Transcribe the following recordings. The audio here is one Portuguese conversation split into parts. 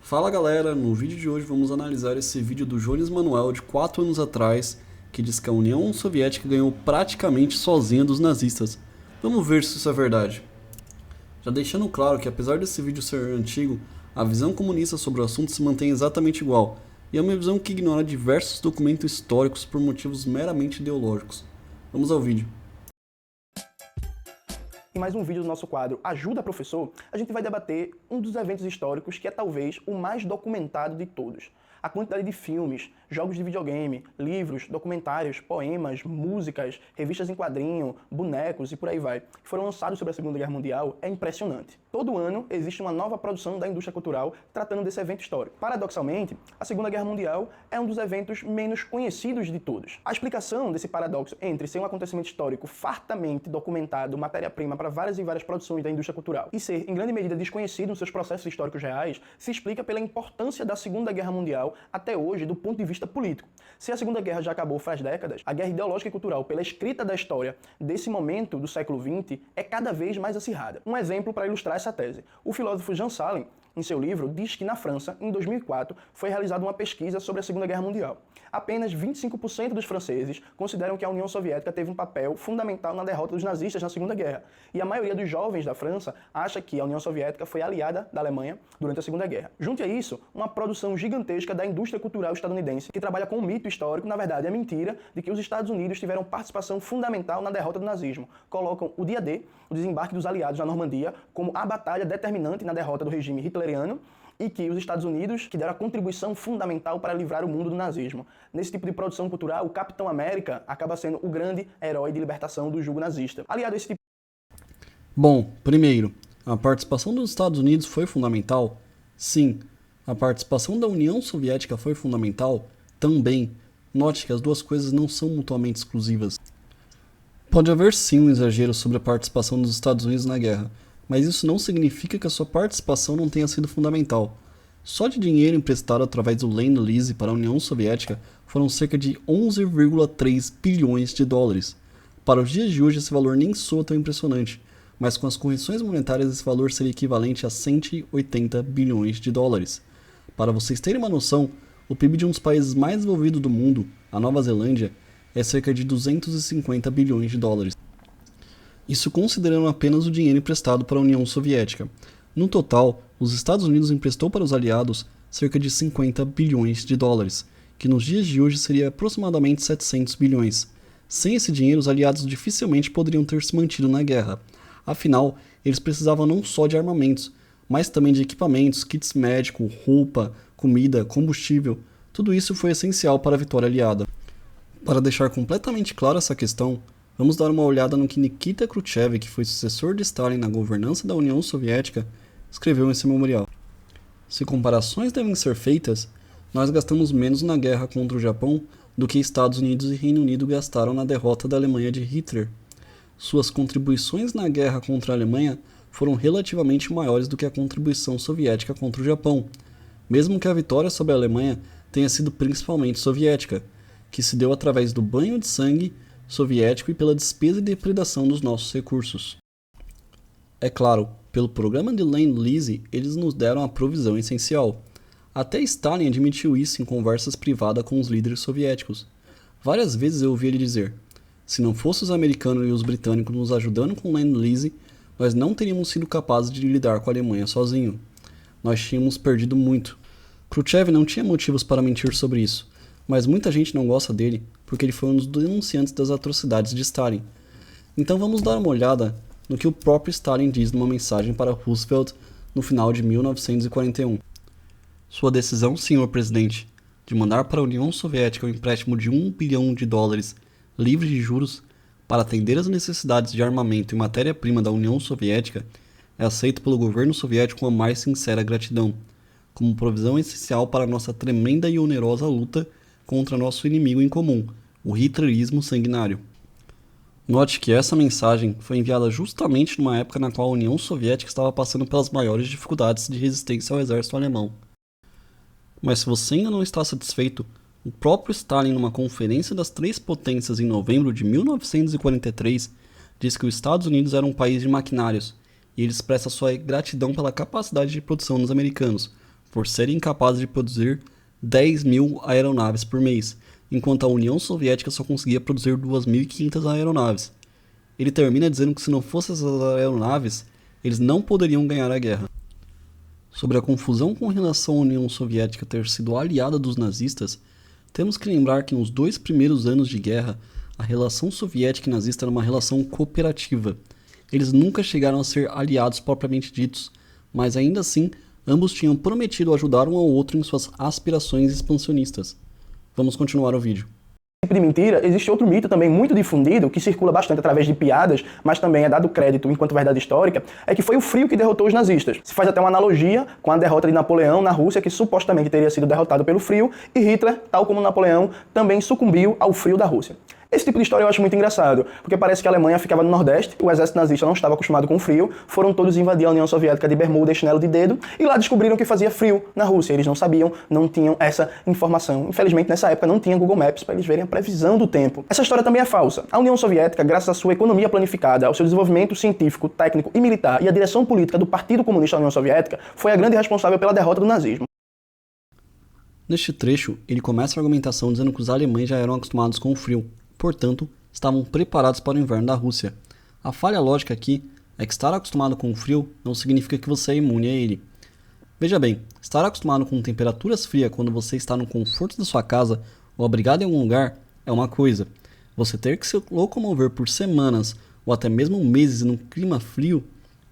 Fala galera, no vídeo de hoje vamos analisar esse vídeo do Jones Manuel de 4 anos atrás, que diz que a União Soviética ganhou praticamente sozinha dos nazistas. Vamos ver se isso é verdade. Já deixando claro que apesar desse vídeo ser antigo, a visão comunista sobre o assunto se mantém exatamente igual, e é uma visão que ignora diversos documentos históricos por motivos meramente ideológicos. Vamos ao vídeo. Em mais um vídeo do nosso quadro Ajuda Professor, a gente vai debater um dos eventos históricos que é talvez o mais documentado de todos. A quantidade de filmes, jogos de videogame, livros, documentários, poemas, músicas, revistas em quadrinho, bonecos e por aí vai, que foram lançados sobre a Segunda Guerra Mundial é impressionante. Todo ano existe uma nova produção da indústria cultural tratando desse evento histórico. Paradoxalmente, a Segunda Guerra Mundial é um dos eventos menos conhecidos de todos. A explicação desse paradoxo entre ser um acontecimento histórico fartamente documentado, matéria-prima para várias e várias produções da indústria cultural, e ser, em grande medida, desconhecido nos seus processos históricos reais, se explica pela importância da Segunda Guerra Mundial até hoje do ponto de vista político. Se a Segunda Guerra já acabou faz décadas, a guerra ideológica e cultural pela escrita da história desse momento do século XX é cada vez mais acirrada. Um exemplo para ilustrar essa tese. O filósofo Jean Salem, em seu livro, diz que na França, em 2004, foi realizada uma pesquisa sobre a Segunda Guerra Mundial. Apenas 25% dos franceses consideram que a União Soviética teve um papel fundamental na derrota dos nazistas na Segunda Guerra. E a maioria dos jovens da França acha que a União Soviética foi aliada da Alemanha durante a Segunda Guerra. Junte a isso, uma produção gigantesca da indústria cultural estadunidense que trabalha com um mito histórico, na verdade é mentira, de que os Estados Unidos tiveram participação fundamental na derrota do nazismo. Colocam o dia D, o desembarque dos aliados na Normandia, como a batalha determinante na derrota do regime hitleriano, e que os Estados Unidos que deram a contribuição fundamental para livrar o mundo do nazismo. Nesse tipo de produção cultural, o Capitão América acaba sendo o grande herói de libertação do jugo nazista. Aliado a esse tipo... Bom, primeiro, a participação dos Estados Unidos foi fundamental? Sim. A participação da União Soviética foi fundamental? Também. Note que as duas coisas não são mutuamente exclusivas. Pode haver sim um exagero sobre a participação dos Estados Unidos na guerra, mas isso não significa que a sua participação não tenha sido fundamental. Só de dinheiro emprestado através do Lend-Lease para a União Soviética foram cerca de 11,3 bilhões de dólares. Para os dias de hoje esse valor nem soa tão impressionante, mas com as correções monetárias esse valor seria equivalente a 180 bilhões de dólares. Para vocês terem uma noção, o PIB de um dos países mais desenvolvidos do mundo, a Nova Zelândia, é cerca de 250 bilhões de dólares. Isso considerando apenas o dinheiro emprestado para a União Soviética. No total, os Estados Unidos emprestou para os aliados cerca de 50 bilhões de dólares, que nos dias de hoje seria aproximadamente 700 bilhões. Sem esse dinheiro, os aliados dificilmente poderiam ter se mantido na guerra. Afinal, eles precisavam não só de armamentos, mas também de equipamentos, kits médicos, roupa, comida, combustível. Tudo isso foi essencial para a vitória aliada. Para deixar completamente clara essa questão, vamos dar uma olhada no que Nikita Khrushchev, que foi sucessor de Stalin na governança da União Soviética, escreveu em seu memorial. Se comparações devem ser feitas, nós gastamos menos na guerra contra o Japão do que Estados Unidos e Reino Unido gastaram na derrota da Alemanha de Hitler. Suas contribuições na guerra contra a Alemanha foram relativamente maiores do que a contribuição soviética contra o Japão, mesmo que a vitória sobre a Alemanha tenha sido principalmente soviética, que se deu através do banho de sangue soviético e pela despesa e depredação dos nossos recursos. É claro, pelo programa de Lend-Lease, eles nos deram a provisão essencial. Até Stalin admitiu isso em conversas privadas com os líderes soviéticos. Várias vezes eu ouvi ele dizer: se não fossem os americanos e os britânicos nos ajudando com Lend-Lease, nós não teríamos sido capazes de lidar com a Alemanha sozinho. Nós tínhamos perdido muito. Khrushchev não tinha motivos para mentir sobre isso, mas muita gente não gosta dele porque ele foi um dos denunciantes das atrocidades de Stalin. Então vamos dar uma olhada no que o próprio Stalin diz numa mensagem para Roosevelt no final de 1941. Sua decisão, senhor presidente, de mandar para a União Soviética um empréstimo de $1 bilhão livre de juros para atender às necessidades de armamento e matéria-prima da União Soviética é aceito pelo governo soviético com a mais sincera gratidão, como provisão essencial para nossa tremenda e onerosa luta contra nosso inimigo em comum, o hitlerismo sanguinário. Note que essa mensagem foi enviada justamente numa época na qual a União Soviética estava passando pelas maiores dificuldades de resistência ao exército alemão. Mas se você ainda não está satisfeito, o próprio Stalin, numa conferência das três potências em novembro de 1943, disse que os Estados Unidos era um país de maquinários, e ele expressa sua gratidão pela capacidade de produção dos americanos, por serem incapazes de produzir 10 mil aeronaves por mês, enquanto a União Soviética só conseguia produzir 2.500 aeronaves. Ele termina dizendo que se não fossem essas aeronaves, eles não poderiam ganhar a guerra. Sobre a confusão com relação à União Soviética ter sido aliada dos nazistas, temos que lembrar que nos 2 primeiros anos de guerra, a relação soviética e nazista era uma relação cooperativa. Eles nunca chegaram a ser aliados propriamente ditos, mas ainda assim, ambos tinham prometido ajudar um ao outro em suas aspirações expansionistas. Vamos continuar o vídeo. De mentira, existe outro mito também muito difundido, que circula bastante através de piadas, mas também é dado crédito enquanto verdade histórica, é que foi o frio que derrotou os nazistas. Se faz até uma analogia com a derrota de Napoleão na Rússia, que supostamente teria sido derrotado pelo frio, e Hitler, tal como Napoleão, também sucumbiu ao frio da Rússia. Esse tipo de história eu acho muito engraçado, porque parece que a Alemanha ficava no Nordeste, o exército nazista não estava acostumado com o frio, foram todos invadir a União Soviética de bermuda e chinelo de dedo, e lá descobriram que fazia frio na Rússia. Eles não sabiam, não tinham essa informação. Infelizmente, nessa época não tinha Google Maps para eles verem a previsão do tempo. Essa história também é falsa. A União Soviética, graças à sua economia planificada, ao seu desenvolvimento científico, técnico e militar e à direção política do Partido Comunista da União Soviética, foi a grande responsável pela derrota do nazismo. Neste trecho, ele começa a argumentação dizendo que os alemães já eram acostumados com o frio, portanto, estavam preparados para o inverno da Rússia. A falha lógica aqui é que estar acostumado com o frio não significa que você é imune a ele. Veja bem, estar acostumado com temperaturas frias quando você está no conforto da sua casa ou abrigado em algum lugar é uma coisa. Você ter que se locomover por semanas ou até mesmo meses num clima frio,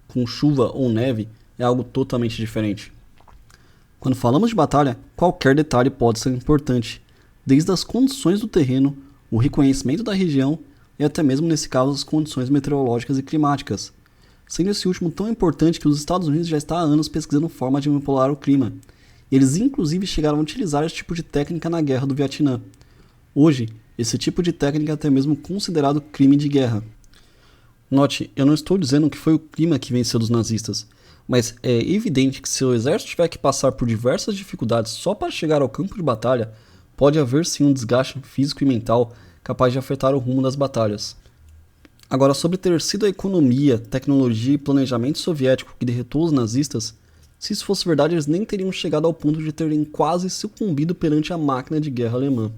com chuva ou neve, é algo totalmente diferente. Quando falamos de batalha, qualquer detalhe pode ser importante, desde as condições do terreno, o reconhecimento da região e até mesmo nesse caso as condições meteorológicas e climáticas, sendo esse último tão importante que os Estados Unidos já está há anos pesquisando formas de manipular o clima. Eles inclusive chegaram a utilizar esse tipo de técnica na Guerra do Vietnã. Hoje, esse tipo de técnica é até mesmo considerado crime de guerra. Note, eu não estou dizendo que foi o clima que venceu dos nazistas, mas é evidente que se o exército tiver que passar por diversas dificuldades só para chegar ao campo de batalha, pode haver sim um desgaste físico e mental capaz de afetar o rumo das batalhas. Agora, sobre ter sido a economia, tecnologia e planejamento soviético que derrotou os nazistas, se isso fosse verdade, eles nem teriam chegado ao ponto de terem quase sucumbido perante a máquina de guerra alemã.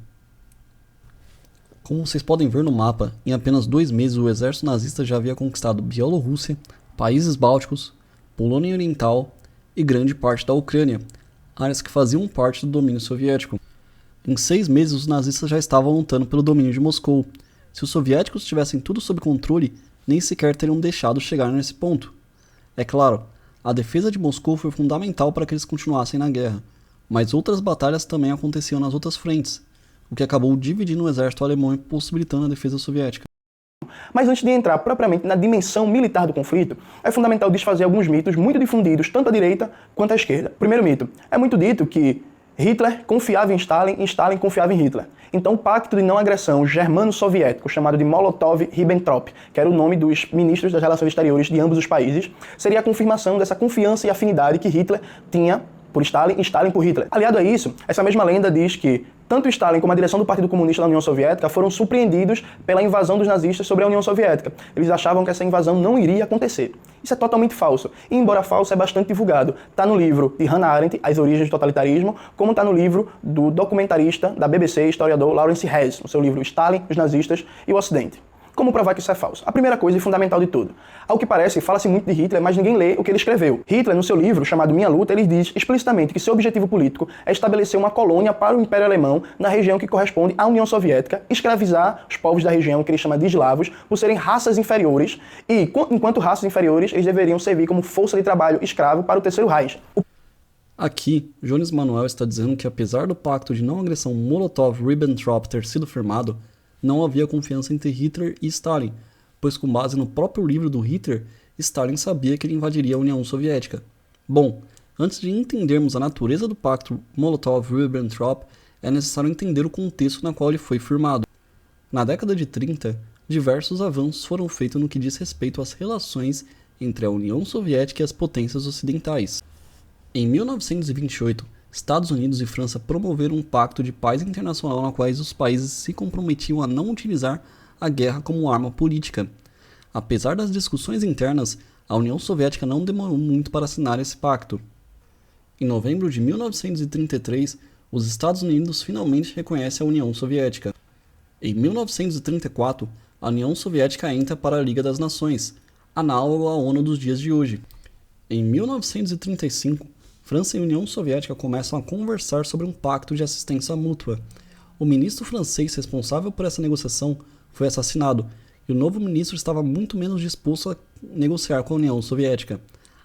Como vocês podem ver no mapa, em apenas 2 meses o exército nazista já havia conquistado Bielorrússia, países bálticos, Polônia Oriental e grande parte da Ucrânia, áreas que faziam parte do domínio soviético. Em 6 meses, os nazistas já estavam lutando pelo domínio de Moscou. Se os soviéticos tivessem tudo sob controle, nem sequer teriam deixado chegar nesse ponto. É claro, a defesa de Moscou foi fundamental para que eles continuassem na guerra, mas outras batalhas também aconteciam nas outras frentes, o que acabou dividindo o exército alemão e possibilitando a defesa soviética. Mas antes de entrar propriamente na dimensão militar do conflito, é fundamental desfazer alguns mitos muito difundidos tanto à direita quanto à esquerda. Primeiro mito, é muito dito que Hitler confiava em Stalin e Stalin confiava em Hitler. Então o pacto de não agressão germano-soviético, chamado de Molotov-Ribbentrop, que era o nome dos ministros das relações exteriores de ambos os países, seria a confirmação dessa confiança e afinidade que Hitler tinha por Stalin e Stalin por Hitler. Aliado a isso, essa mesma lenda diz que tanto Stalin como a direção do Partido Comunista da União Soviética foram surpreendidos pela invasão dos nazistas sobre a União Soviética. Eles achavam que essa invasão não iria acontecer. Isso é totalmente falso. E, embora falso, é bastante divulgado. Está no livro de Hannah Arendt, As Origens do Totalitarismo, como está no livro do documentarista da BBC, historiador Lawrence Hess, no seu livro Stalin, os Nazistas e o Ocidente. Como provar que isso é falso? A primeira coisa e fundamental de tudo. Ao que parece, fala-se muito de Hitler, mas ninguém lê o que ele escreveu. Hitler, no seu livro, chamado Minha Luta, ele diz explicitamente que seu objetivo político é estabelecer uma colônia para o Império Alemão na região que corresponde à União Soviética, escravizar os povos da região, que ele chama de eslavos, por serem raças inferiores, e, enquanto raças inferiores, eles deveriam servir como força de trabalho escravo para o Terceiro Reich. Aqui, Jones Manuel está dizendo que apesar do pacto de não agressão Molotov-Ribbentrop ter sido firmado, não havia confiança entre Hitler e Stalin, pois com base no próprio livro do Hitler, Stalin sabia que ele invadiria a União Soviética. Bom, antes de entendermos a natureza do pacto Molotov-Ribbentrop, é necessário entender o contexto na qual ele foi firmado. Na década de 30, diversos avanços foram feitos no que diz respeito às relações entre a União Soviética e as potências ocidentais. Em 1928, Estados Unidos e França promoveram um pacto de paz internacional no qual os países se comprometiam a não utilizar a guerra como arma política. Apesar das discussões internas, a União Soviética não demorou muito para assinar esse pacto. Em novembro de 1933, os Estados Unidos finalmente reconhecem a União Soviética. Em 1934, a União Soviética entra para a Liga das Nações, análogo à ONU dos dias de hoje. Em 1935, França e União Soviética começam a conversar sobre um pacto de assistência mútua. O ministro francês responsável por essa negociação foi assassinado, e o novo ministro estava muito menos disposto a negociar com a União Soviética.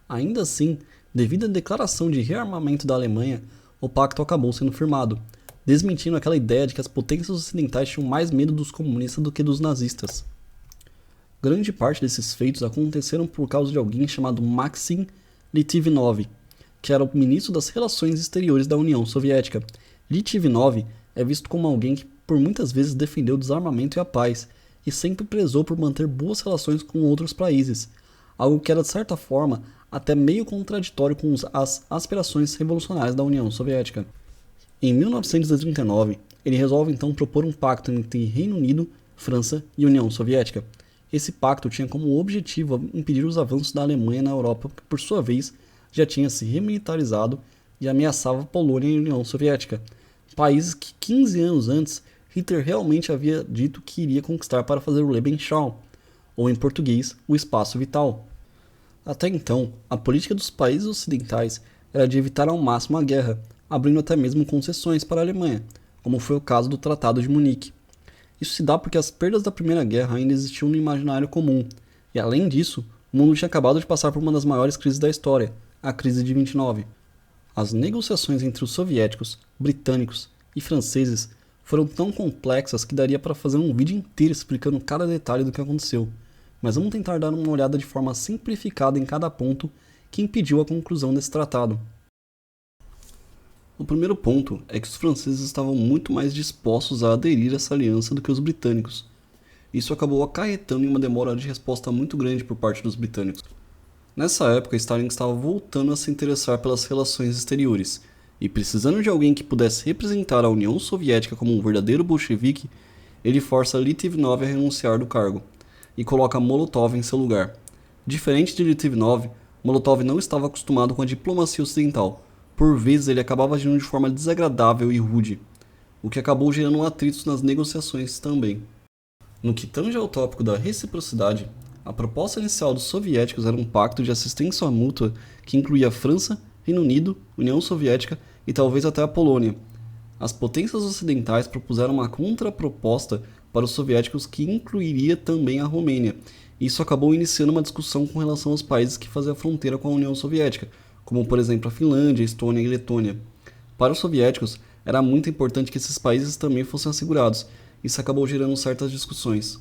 Ainda assim, devido à declaração de rearmamento da Alemanha, o pacto acabou sendo firmado, desmentindo aquela ideia de que as potências ocidentais tinham mais medo dos comunistas do que dos nazistas. Grande parte desses feitos aconteceram por causa de alguém chamado Maxim Litvinov, que era o ministro das Relações Exteriores da União Soviética. Litvinov é visto como alguém que por muitas vezes defendeu o desarmamento e a paz, e sempre prezou por manter boas relações com outros países, algo que era de certa forma até meio contraditório com as aspirações revolucionárias da União Soviética. Em 1939, ele resolve então propor um pacto entre Reino Unido, França e União Soviética. Esse pacto tinha como objetivo impedir os avanços da Alemanha na Europa, que por sua vez já tinha se remilitarizado e ameaçava a Polônia e a União Soviética, países que 15 anos antes Hitler realmente havia dito que iria conquistar para fazer o Lebensraum, ou em português, o espaço vital. Até então, a política dos países ocidentais era de evitar ao máximo a guerra, abrindo até mesmo concessões para a Alemanha, como foi o caso do Tratado de Munique. Isso se dá porque as perdas da Primeira Guerra ainda existiam no imaginário comum, e além disso, o mundo tinha acabado de passar por uma das maiores crises da história, a crise de 29. As negociações entre os soviéticos, britânicos e franceses foram tão complexas que daria para fazer um vídeo inteiro explicando cada detalhe do que aconteceu, mas vamos tentar dar uma olhada de forma simplificada em cada ponto que impediu a conclusão desse tratado. O primeiro ponto é que os franceses estavam muito mais dispostos a aderir a essa aliança do que os britânicos. Isso acabou acarretando em uma demora de resposta muito grande por parte dos britânicos. Nessa época, Stalin estava voltando a se interessar pelas relações exteriores, e precisando de alguém que pudesse representar a União Soviética como um verdadeiro bolchevique, ele força Litvinov a renunciar do cargo, e coloca Molotov em seu lugar. Diferente de Litvinov, Molotov não estava acostumado com a diplomacia ocidental. Por vezes ele acabava agindo de forma desagradável e rude, o que acabou gerando atritos nas negociações também. No que tange ao tópico da reciprocidade, a proposta inicial dos soviéticos era um pacto de assistência mútua que incluía a França, Reino Unido, União Soviética e talvez até a Polônia. As potências ocidentais propuseram uma contraproposta para os soviéticos que incluiria também a Romênia. Isso acabou iniciando uma discussão com relação aos países que faziam fronteira com a União Soviética, como por exemplo a Finlândia, Estônia e Letônia. Para os soviéticos, era muito importante que esses países também fossem assegurados. Isso acabou gerando certas discussões.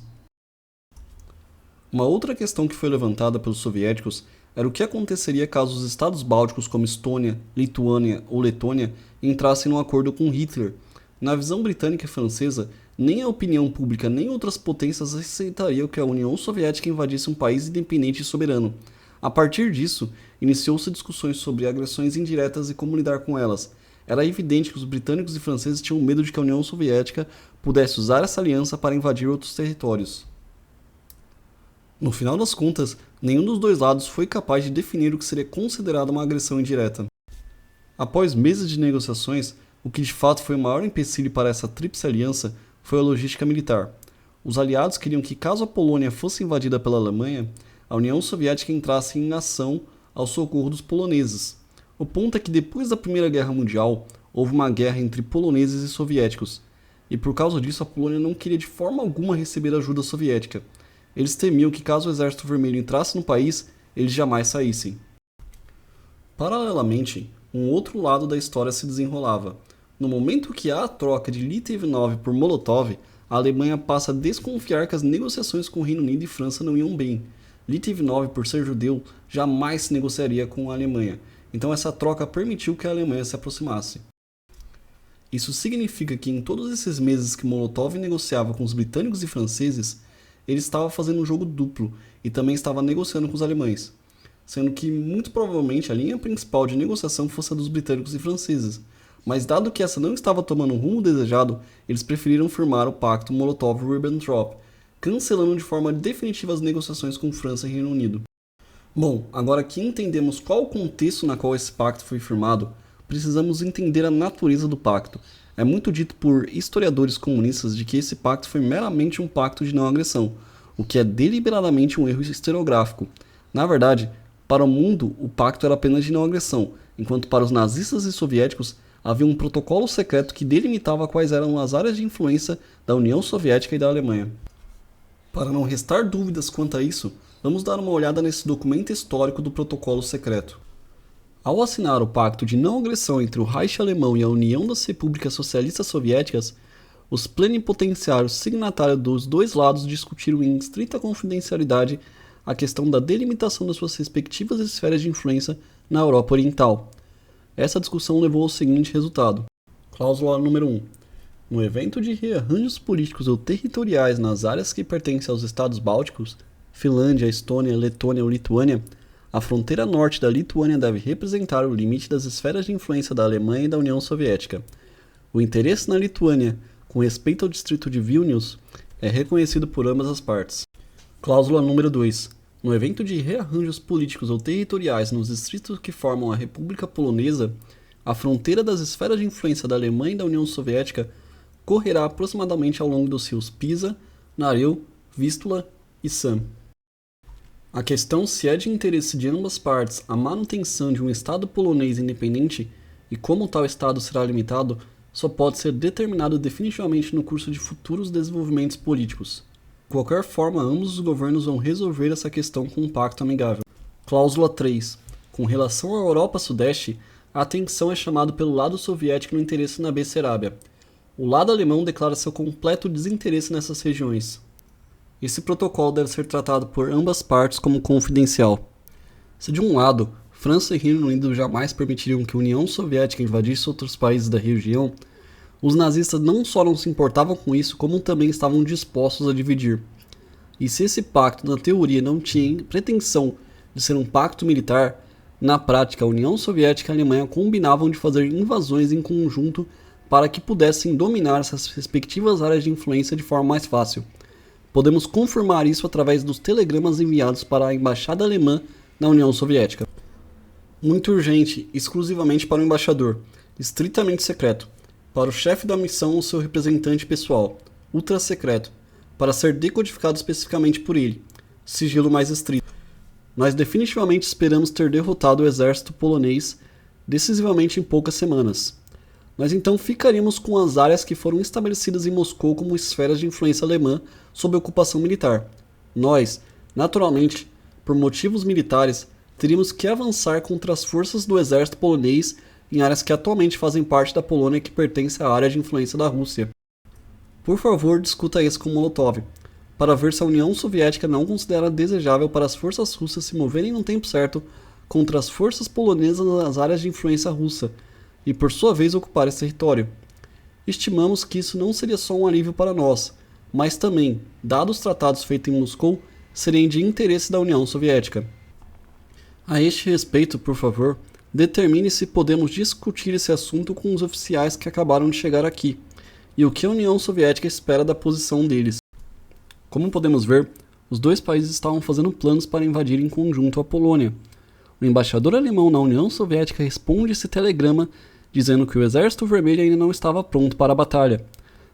Uma outra questão que foi levantada pelos soviéticos era o que aconteceria caso os estados bálticos como Estônia, Lituânia ou Letônia entrassem num acordo com Hitler. Na visão britânica e francesa, nem a opinião pública nem outras potências aceitariam que a União Soviética invadisse um país independente e soberano. A partir disso, iniciou-se discussões sobre agressões indiretas e como lidar com elas. Era evidente que os britânicos e franceses tinham medo de que a União Soviética pudesse usar essa aliança para invadir outros territórios. No final das contas, nenhum dos dois lados foi capaz de definir o que seria considerado uma agressão indireta. Após meses de negociações, o que de fato foi o maior empecilho para essa tríplice aliança foi a logística militar. Os aliados queriam que, caso a Polônia fosse invadida pela Alemanha, a União Soviética entrasse em ação ao socorro dos poloneses. O ponto é que depois da Primeira Guerra Mundial, houve uma guerra entre poloneses e soviéticos, e por causa disso a Polônia não queria de forma alguma receber ajuda soviética. Eles temiam que caso o Exército Vermelho entrasse no país, eles jamais saíssem. Paralelamente, um outro lado da história se desenrolava. No momento que há a troca de Litvinov por Molotov, a Alemanha passa a desconfiar que as negociações com o Reino Unido e França não iam bem. Litvinov, por ser judeu, jamais se negociaria com a Alemanha, então essa troca permitiu que a Alemanha se aproximasse. Isso significa que em todos esses meses que Molotov negociava com os britânicos e franceses, ele estava fazendo um jogo duplo e também estava negociando com os alemães, sendo que muito provavelmente a linha principal de negociação fosse a dos britânicos e franceses, mas dado que essa não estava tomando o rumo desejado, eles preferiram firmar o pacto Molotov-Ribbentrop, cancelando de forma definitiva as negociações com França e Reino Unido. Bom, agora que entendemos qual o contexto na qual esse pacto foi firmado, precisamos entender a natureza do pacto. É muito dito por historiadores comunistas de que esse pacto foi meramente um pacto de não agressão, o que é deliberadamente um erro historiográfico. Na verdade, para o mundo, o pacto era apenas de não agressão, enquanto para os nazistas e soviéticos havia um protocolo secreto que delimitava quais eram as áreas de influência da União Soviética e da Alemanha. Para não restar dúvidas quanto a isso, vamos dar uma olhada nesse documento histórico do protocolo secreto. Ao assinar o pacto de não agressão entre o Reich alemão e a União das Repúblicas Socialistas Soviéticas, os plenipotenciários signatários dos dois lados discutiram em estrita confidencialidade a questão da delimitação das suas respectivas esferas de influência na Europa Oriental. Essa discussão levou ao seguinte resultado. Cláusula número 1. No evento de rearranjos políticos ou territoriais nas áreas que pertencem aos Estados Bálticos, Finlândia, Estônia, Letônia ou Lituânia, a fronteira norte da Lituânia deve representar o limite das esferas de influência da Alemanha e da União Soviética. O interesse na Lituânia, com respeito ao distrito de Vilnius, é reconhecido por ambas as partes. Cláusula número 2. No evento de rearranjos políticos ou territoriais nos distritos que formam a República Polonesa, a fronteira das esferas de influência da Alemanha e da União Soviética correrá aproximadamente ao longo dos rios Pisa, Nareu, Vístula e San. A questão se é de interesse de ambas partes a manutenção de um Estado polonês independente e como tal Estado será limitado só pode ser determinado definitivamente no curso de futuros desenvolvimentos políticos. De qualquer forma, ambos os governos vão resolver essa questão com um pacto amigável. Cláusula 3. Com relação à Europa Sudeste, a atenção é chamada pelo lado soviético no interesse na Bessárábia. O lado alemão declara seu completo desinteresse nessas regiões. Esse protocolo deve ser tratado por ambas partes como confidencial. Se de um lado, França e Reino Unido jamais permitiriam que a União Soviética invadisse outros países da região, os nazistas não só não se importavam com isso, como também estavam dispostos a dividir. E se esse pacto, na teoria, não tinha pretensão de ser um pacto militar, na prática a União Soviética e a Alemanha combinavam de fazer invasões em conjunto para que pudessem dominar essas respectivas áreas de influência de forma mais fácil. Podemos confirmar isso através dos telegramas enviados para a embaixada alemã na União Soviética. Muito urgente, exclusivamente para o embaixador, estritamente secreto, para o chefe da missão ou seu representante pessoal, ultra secreto, para ser decodificado especificamente por ele, sigilo mais estrito. Nós definitivamente esperamos ter derrotado o exército polonês decisivamente em poucas semanas. Nós então ficaríamos com as áreas que foram estabelecidas em Moscou como esferas de influência alemã sob ocupação militar. Nós, naturalmente, por motivos militares, teríamos que avançar contra as forças do exército polonês em áreas que atualmente fazem parte da Polônia que pertence à área de influência da Rússia. Por favor, discuta isso com Molotov, para ver se a União Soviética não considera desejável para as forças russas se moverem no tempo certo contra as forças polonesas nas áreas de influência russa, e por sua vez ocupar esse território. Estimamos que isso não seria só um alívio para nós, mas também, dados os tratados feitos em Moscou, seriam de interesse da União Soviética. A este respeito, por favor, determine se podemos discutir esse assunto com os oficiais que acabaram de chegar aqui, e o que a União Soviética espera da posição deles. Como podemos ver, os dois países estavam fazendo planos para invadir em conjunto a Polônia. O embaixador alemão na União Soviética responde esse telegrama dizendo que o Exército Vermelho ainda não estava pronto para a batalha.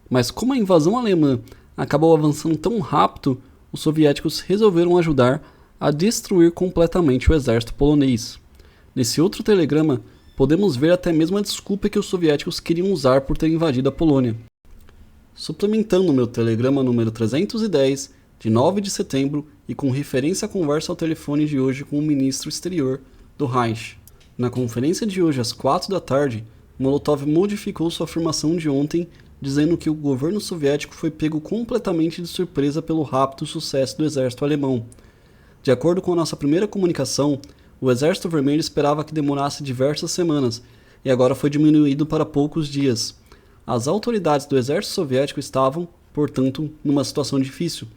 Mas como a invasão alemã acabou avançando tão rápido, os soviéticos resolveram ajudar a destruir completamente o exército polonês. Nesse outro telegrama, podemos ver até mesmo a desculpa que os soviéticos queriam usar por ter invadido a Polônia. Suplementando meu telegrama número 310, de 9 de setembro, e com referência à conversa ao telefone de hoje com o ministro exterior do Reich. Na conferência de hoje às 4 da tarde, Molotov modificou sua afirmação de ontem, dizendo que o governo soviético foi pego completamente de surpresa pelo rápido sucesso do exército alemão. De acordo com a nossa primeira comunicação, o Exército Vermelho esperava que demorasse diversas semanas, e agora foi diminuído para poucos dias. As autoridades do exército soviético estavam, portanto, numa situação difícil,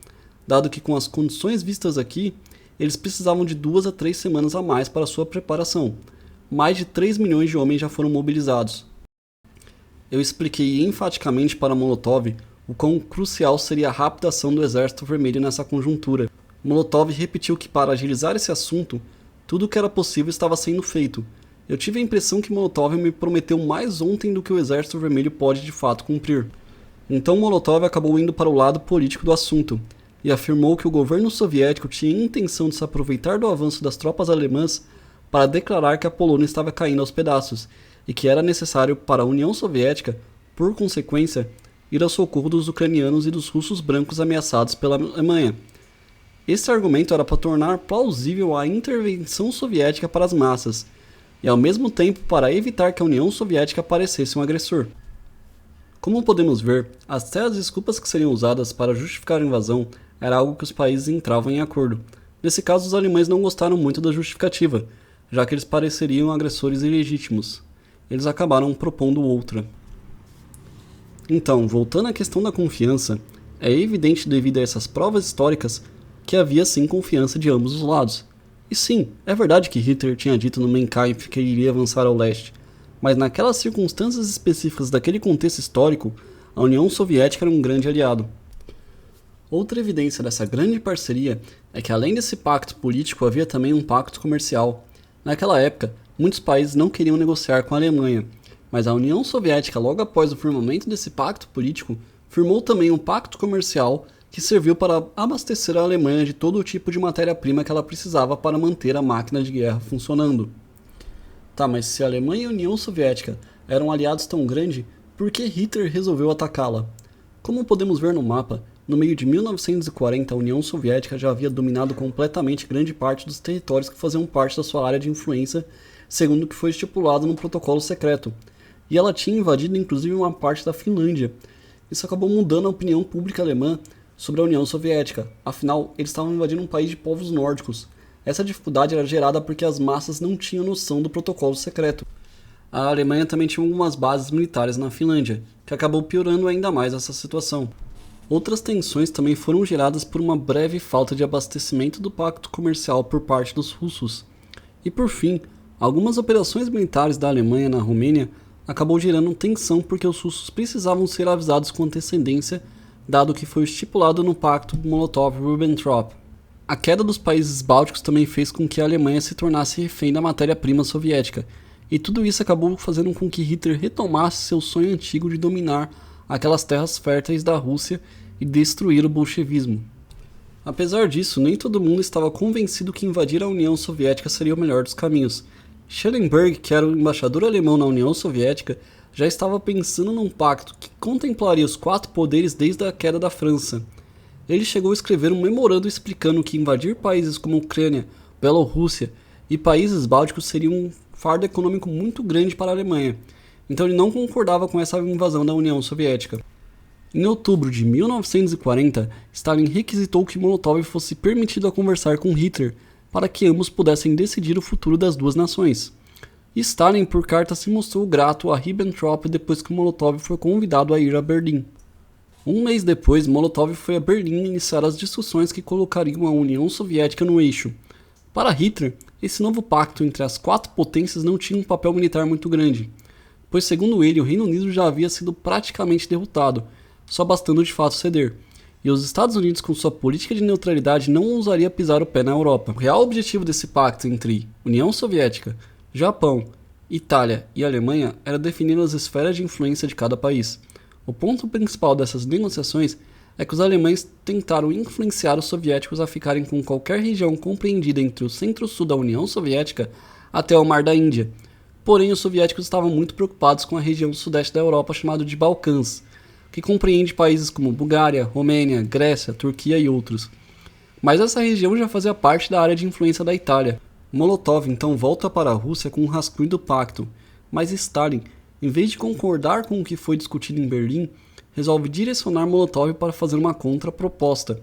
dado que com as condições vistas aqui, eles precisavam de 2 a 3 semanas a mais para sua preparação. Mais de 3 milhões de homens já foram mobilizados. Eu expliquei enfaticamente para Molotov o quão crucial seria a rápida ação do Exército Vermelho nessa conjuntura. Molotov repetiu que para agilizar esse assunto, tudo o que era possível estava sendo feito, Eu tive a impressão que Molotov me prometeu mais ontem do que o Exército Vermelho pode de fato cumprir. Então Molotov acabou indo para o lado político do assunto, e afirmou que o governo soviético tinha intenção de se aproveitar do avanço das tropas alemãs para declarar que a Polônia estava caindo aos pedaços, e que era necessário para a União Soviética, por consequência, ir ao socorro dos ucranianos e dos russos brancos ameaçados pela Alemanha. Esse argumento era para tornar plausível a intervenção soviética para as massas, e ao mesmo tempo para evitar que a União Soviética parecesse um agressor. Como podemos ver, até as desculpas que seriam usadas para justificar a invasão era algo que os países entravam em acordo. Nesse caso, os alemães não gostaram muito da justificativa, já que eles pareceriam agressores ilegítimos. Eles acabaram propondo outra. Então, voltando à questão da confiança, é evidente devido a essas provas históricas que havia sim confiança de ambos os lados. E sim, é verdade que Hitler tinha dito no Mein Kampf que iria avançar ao leste, mas naquelas circunstâncias específicas daquele contexto histórico, a União Soviética era um grande aliado. Outra evidência dessa grande parceria é que além desse pacto político havia também um pacto comercial. Naquela época, muitos países não queriam negociar com a Alemanha, mas a União Soviética, logo após o firmamento desse pacto político, firmou também um pacto comercial que serviu para abastecer a Alemanha de todo tipo de matéria-prima que ela precisava para manter a máquina de guerra funcionando. Tá, mas se a Alemanha e a União Soviética eram aliados tão grandes, por que Hitler resolveu atacá-la? Como podemos ver no mapa, no meio de 1940 a União Soviética já havia dominado completamente grande parte dos territórios que faziam parte da sua área de influência, segundo o que foi estipulado no protocolo secreto, e ela tinha invadido inclusive uma parte da Finlândia. Isso acabou mudando a opinião pública alemã sobre a União Soviética, afinal, eles estavam invadindo um país de povos nórdicos. Essa dificuldade era gerada porque as massas não tinham noção do protocolo secreto. A Alemanha também tinha algumas bases militares na Finlândia, que acabou piorando ainda mais essa situação. Outras tensões também foram geradas por uma breve falta de abastecimento do pacto comercial por parte dos russos. E por fim, algumas operações militares da Alemanha na Romênia acabou gerando tensão porque os russos precisavam ser avisados com antecedência, dado que foi estipulado no pacto Molotov-Ribbentrop. A queda dos países bálticos também fez com que a Alemanha se tornasse refém da matéria-prima soviética, e tudo isso acabou fazendo com que Hitler retomasse seu sonho antigo de dominar aquelas terras férteis da Rússia e destruir o bolchevismo. Apesar disso, nem todo mundo estava convencido que invadir a União Soviética seria o melhor dos caminhos. Schellenberg, que era o embaixador alemão na União Soviética, já estava pensando num pacto que contemplaria os 4 poderes desde a queda da França. Ele chegou a escrever um memorando explicando que invadir países como Ucrânia, Bielorrússia e países bálticos seria um fardo econômico muito grande para a Alemanha, então ele não concordava com essa invasão da União Soviética. Em outubro de 1940, Stalin requisitou que Molotov fosse permitido a conversar com Hitler para que ambos pudessem decidir o futuro das duas nações. Stalin, por carta, se mostrou grato a Ribbentrop depois que Molotov foi convidado a ir a Berlim. Um mês depois, Molotov foi a Berlim iniciar as discussões que colocariam a União Soviética no eixo. Para Hitler, esse novo pacto entre as 4 potências não tinha um papel militar muito grande, pois segundo ele o Reino Unido já havia sido praticamente derrotado, só bastando de fato ceder, e os Estados Unidos com sua política de neutralidade não ousaria pisar o pé na Europa. O real objetivo desse pacto entre União Soviética, Japão, Itália e Alemanha era definir as esferas de influência de cada país. O ponto principal dessas negociações é que os alemães tentaram influenciar os soviéticos a ficarem com qualquer região compreendida entre o centro-sul da União Soviética até o Mar da Índia. Porém, os soviéticos estavam muito preocupados com a região sudeste da Europa chamada de Balcãs, que compreende países como Bulgária, Romênia, Grécia, Turquia e outros. Mas essa região já fazia parte da área de influência da Itália. Molotov então volta para a Rússia com um rascunho do pacto, mas Stalin, em vez de concordar com o que foi discutido em Berlim, resolve direcionar Molotov para fazer uma contraproposta,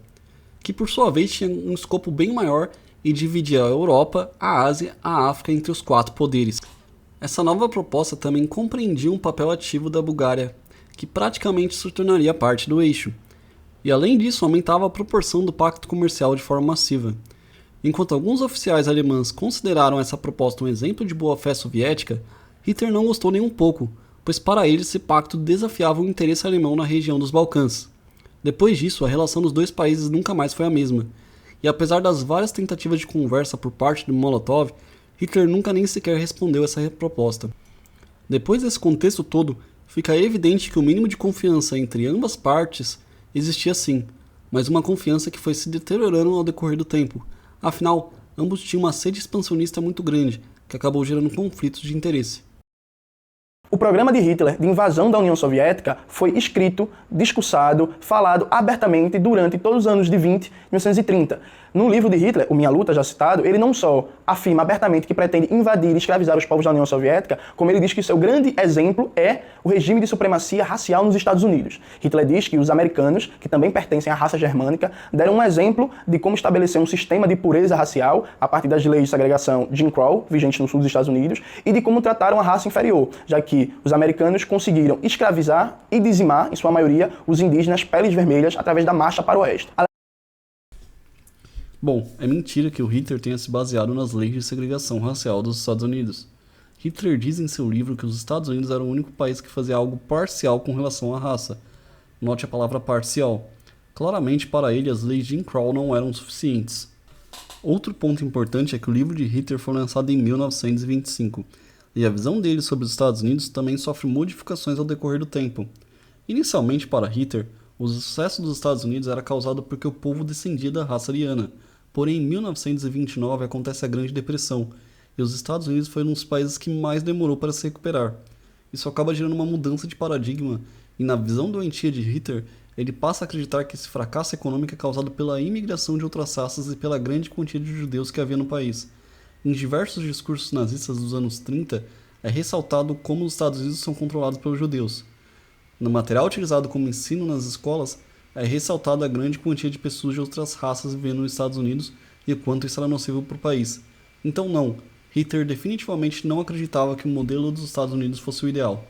que por sua vez tinha um escopo bem maior e dividia a Europa, a Ásia e a África entre os 4 poderes. Essa nova proposta também compreendia um papel ativo da Bulgária, que praticamente se tornaria parte do eixo, e além disso aumentava a proporção do pacto comercial de forma massiva. Enquanto alguns oficiais alemães consideraram essa proposta um exemplo de boa-fé soviética, Hitler não gostou nem um pouco, pois para ele esse pacto desafiava o interesse alemão na região dos Balcãs. Depois disso, a relação dos dois países nunca mais foi a mesma, e apesar das várias tentativas de conversa por parte de Molotov, Hitler nunca nem sequer respondeu essa proposta. Depois desse contexto todo, fica evidente que o mínimo de confiança entre ambas partes existia sim, mas uma confiança que foi se deteriorando ao decorrer do tempo. Afinal, ambos tinham uma sede expansionista muito grande, que acabou gerando conflitos de interesse. O programa de Hitler de invasão da União Soviética foi escrito, discursado, falado abertamente durante todos os anos de 1930. No livro de Hitler, O Minha Luta, já citado, ele não só afirma abertamente que pretende invadir e escravizar os povos da União Soviética, como ele diz que seu grande exemplo é o regime de supremacia racial nos Estados Unidos. Hitler diz que os americanos, que também pertencem à raça germânica, deram um exemplo de como estabelecer um sistema de pureza racial a partir das leis de segregação Jim Crow, vigentes no sul dos Estados Unidos, e de como trataram a raça inferior, já que os americanos conseguiram escravizar e dizimar, em sua maioria, os indígenas peles vermelhas através da marcha para o oeste. Bom, é mentira que o Hitler tenha se baseado nas leis de segregação racial dos Estados Unidos. Hitler diz em seu livro que os Estados Unidos eram o único país que fazia algo parcial com relação à raça. Note a palavra parcial. Claramente, para ele, as leis de Jim Crow não eram suficientes. Outro ponto importante é que o livro de Hitler foi lançado em 1925, e a visão dele sobre os Estados Unidos também sofre modificações ao decorrer do tempo. Inicialmente, para Hitler, o sucesso dos Estados Unidos era causado porque o povo descendia da raça ariana. Porém, em 1929 acontece a Grande Depressão, e os Estados Unidos foi um dos países que mais demorou para se recuperar. Isso acaba gerando uma mudança de paradigma, e na visão doentia de Hitler, ele passa a acreditar que esse fracasso econômico é causado pela imigração de outras raças e pela grande quantia de judeus que havia no país. Em diversos discursos nazistas dos anos 30, é ressaltado como os Estados Unidos são controlados pelos judeus. No material utilizado como ensino nas escolas, é ressaltada a grande quantia de pessoas de outras raças vivendo nos Estados Unidos e o quanto isso era nocivo para o país. Então não, Hitler definitivamente não acreditava que o modelo dos Estados Unidos fosse o ideal.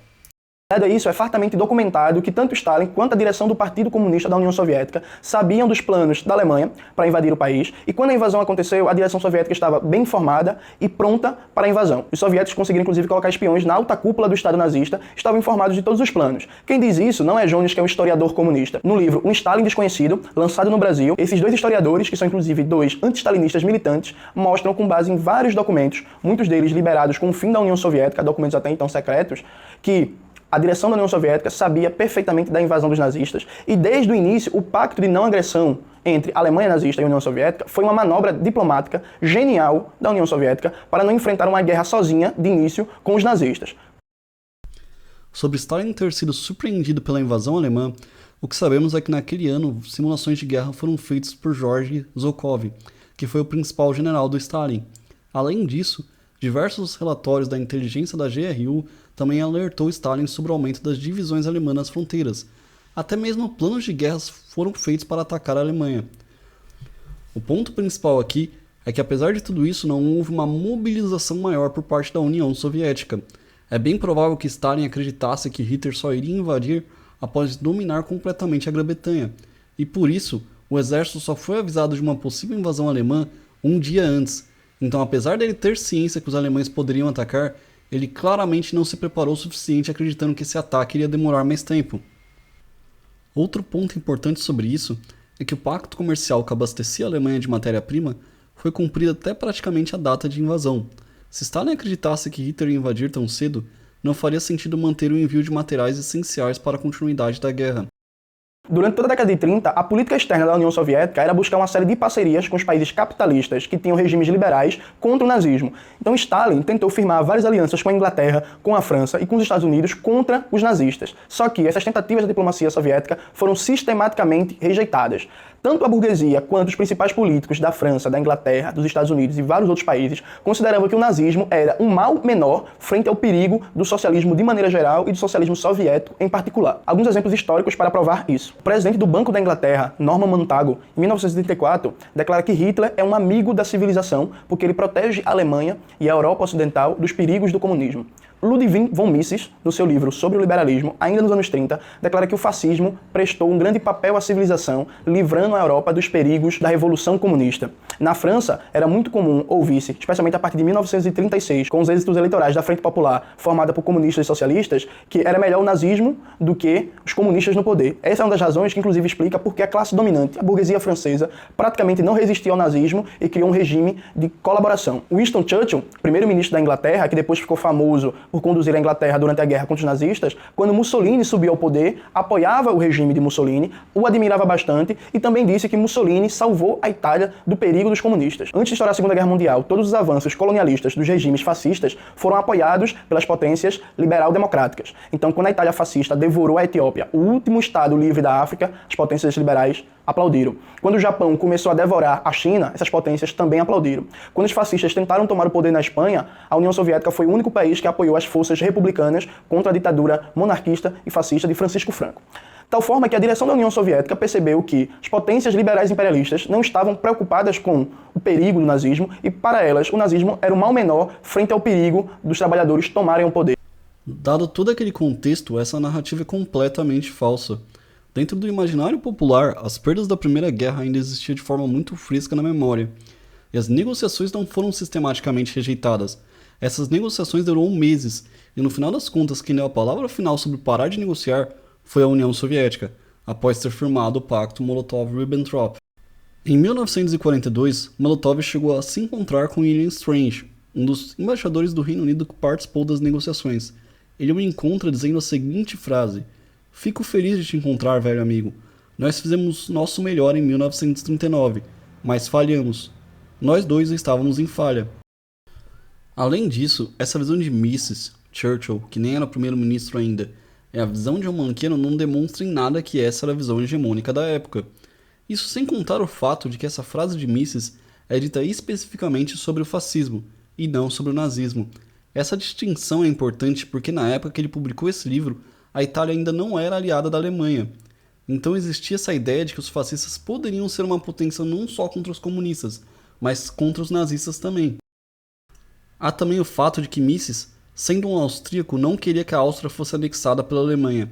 Isso é fartamente documentado que tanto Stalin quanto a direção do Partido Comunista da União Soviética sabiam dos planos da Alemanha para invadir o país, e quando a invasão aconteceu, a direção soviética estava bem informada e pronta para a invasão. Os soviéticos conseguiram inclusive colocar espiões na alta cúpula do Estado nazista, estavam informados de todos os planos. Quem diz isso não é Jones, que é um historiador comunista. No livro Um Stalin Desconhecido, lançado no Brasil, esses dois historiadores, que são inclusive dois anti-stalinistas militantes, mostram com base em vários documentos, muitos deles liberados com o fim da União Soviética, documentos até então secretos, que a direção da União Soviética sabia perfeitamente da invasão dos nazistas, e desde o início o pacto de não agressão entre a Alemanha nazista e a União Soviética foi uma manobra diplomática genial da União Soviética para não enfrentar uma guerra sozinha de início com os nazistas. Sobre Stalin ter sido surpreendido pela invasão alemã, o que sabemos é que naquele ano simulações de guerra foram feitas por Georgy Zhukov, que foi o principal general do Stalin. Além disso, diversos relatórios da inteligência da GRU também alertou Stalin sobre o aumento das divisões alemãs nas fronteiras. Até mesmo planos de guerras foram feitos para atacar a Alemanha. O ponto principal aqui é que, apesar de tudo isso, não houve uma mobilização maior por parte da União Soviética. É bem provável que Stalin acreditasse que Hitler só iria invadir após dominar completamente a Grã-Bretanha, e por isso o exército só foi avisado de uma possível invasão alemã um dia antes. Então, apesar dele ter ciência que os alemães poderiam atacar, ele claramente não se preparou o suficiente acreditando que esse ataque iria demorar mais tempo. Outro ponto importante sobre isso é que o pacto comercial que abastecia a Alemanha de matéria-prima foi cumprido até praticamente a data de invasão. Se Stalin acreditasse que Hitler ia invadir tão cedo, não faria sentido manter o envio de materiais essenciais para a continuidade da guerra. Durante toda a década de 30, a política externa da União Soviética era buscar uma série de parcerias com os países capitalistas que tinham regimes liberais contra o nazismo. Então Stalin tentou firmar várias alianças com a Inglaterra, com a França e com os Estados Unidos contra os nazistas. Só que essas tentativas da diplomacia soviética foram sistematicamente rejeitadas. Tanto a burguesia quanto os principais políticos da França, da Inglaterra, dos Estados Unidos e vários outros países consideravam que o nazismo era um mal menor frente ao perigo do socialismo de maneira geral e do socialismo soviético em particular. Alguns exemplos históricos para provar isso. O presidente do Banco da Inglaterra, Norman Montagu, em 1934, declara que Hitler é um amigo da civilização porque ele protege a Alemanha e a Europa Ocidental dos perigos do comunismo. Ludwig von Mises, no seu livro Sobre o Liberalismo, ainda nos anos 30, declara que o fascismo prestou um grande papel à civilização, livrando a Europa dos perigos da Revolução Comunista. Na França, era muito comum ouvir-se, especialmente a partir de 1936, com os êxitos eleitorais da Frente Popular, formada por comunistas e socialistas, que era melhor o nazismo do que os comunistas no poder. Essa é uma das razões que, inclusive, explica por que a classe dominante, a burguesia francesa, praticamente não resistia ao nazismo e criou um regime de colaboração. Winston Churchill, primeiro-ministro da Inglaterra, que depois ficou famoso por conduzir a Inglaterra durante a guerra contra os nazistas, quando Mussolini subiu ao poder, apoiava o regime de Mussolini, o admirava bastante e também disse que Mussolini salvou a Itália do perigo dos comunistas. Antes de estourar a Segunda Guerra Mundial, todos os avanços colonialistas dos regimes fascistas foram apoiados pelas potências liberal-democráticas. Então, quando a Itália fascista devorou a Etiópia, o último estado livre da África, as potências liberais aplaudiram. Quando o Japão começou a devorar a China, essas potências também aplaudiram. Quando os fascistas tentaram tomar o poder na Espanha, a União Soviética foi o único país que apoiou as forças republicanas contra a ditadura monarquista e fascista de Francisco Franco. Tal forma que a direção da União Soviética percebeu que as potências liberais imperialistas não estavam preocupadas com o perigo do nazismo e, para elas, o nazismo era o mal menor frente ao perigo dos trabalhadores tomarem o poder. Dado todo aquele contexto, essa narrativa é completamente falsa. Dentro do imaginário popular, as perdas da Primeira Guerra ainda existiam de forma muito fresca na memória, e as negociações não foram sistematicamente rejeitadas. Essas negociações duraram meses, e no final das contas, quem deu a palavra final sobre parar de negociar foi a União Soviética, após ter firmado o Pacto Molotov-Ribbentrop. Em 1942, Molotov chegou a se encontrar com William Strange, um dos embaixadores do Reino Unido que participou das negociações. Ele o encontra dizendo a seguinte frase: "Fico feliz de te encontrar, velho amigo. Nós fizemos nosso melhor em 1939, mas falhamos. Nós dois estávamos em falha." Além disso, essa visão de Mrs. Churchill, que nem era primeiro-ministro ainda, e a visão de um banqueiro não demonstra em nada que essa era a visão hegemônica da época. Isso sem contar o fato de que essa frase de Mrs. é dita especificamente sobre o fascismo, e não sobre o nazismo. Essa distinção é importante porque na época que ele publicou esse livro, a Itália ainda não era aliada da Alemanha. Então existia essa ideia de que os fascistas poderiam ser uma potência não só contra os comunistas, mas contra os nazistas também. Há também o fato de que Mrs., sendo um austríaco, não queria que a Áustria fosse anexada pela Alemanha,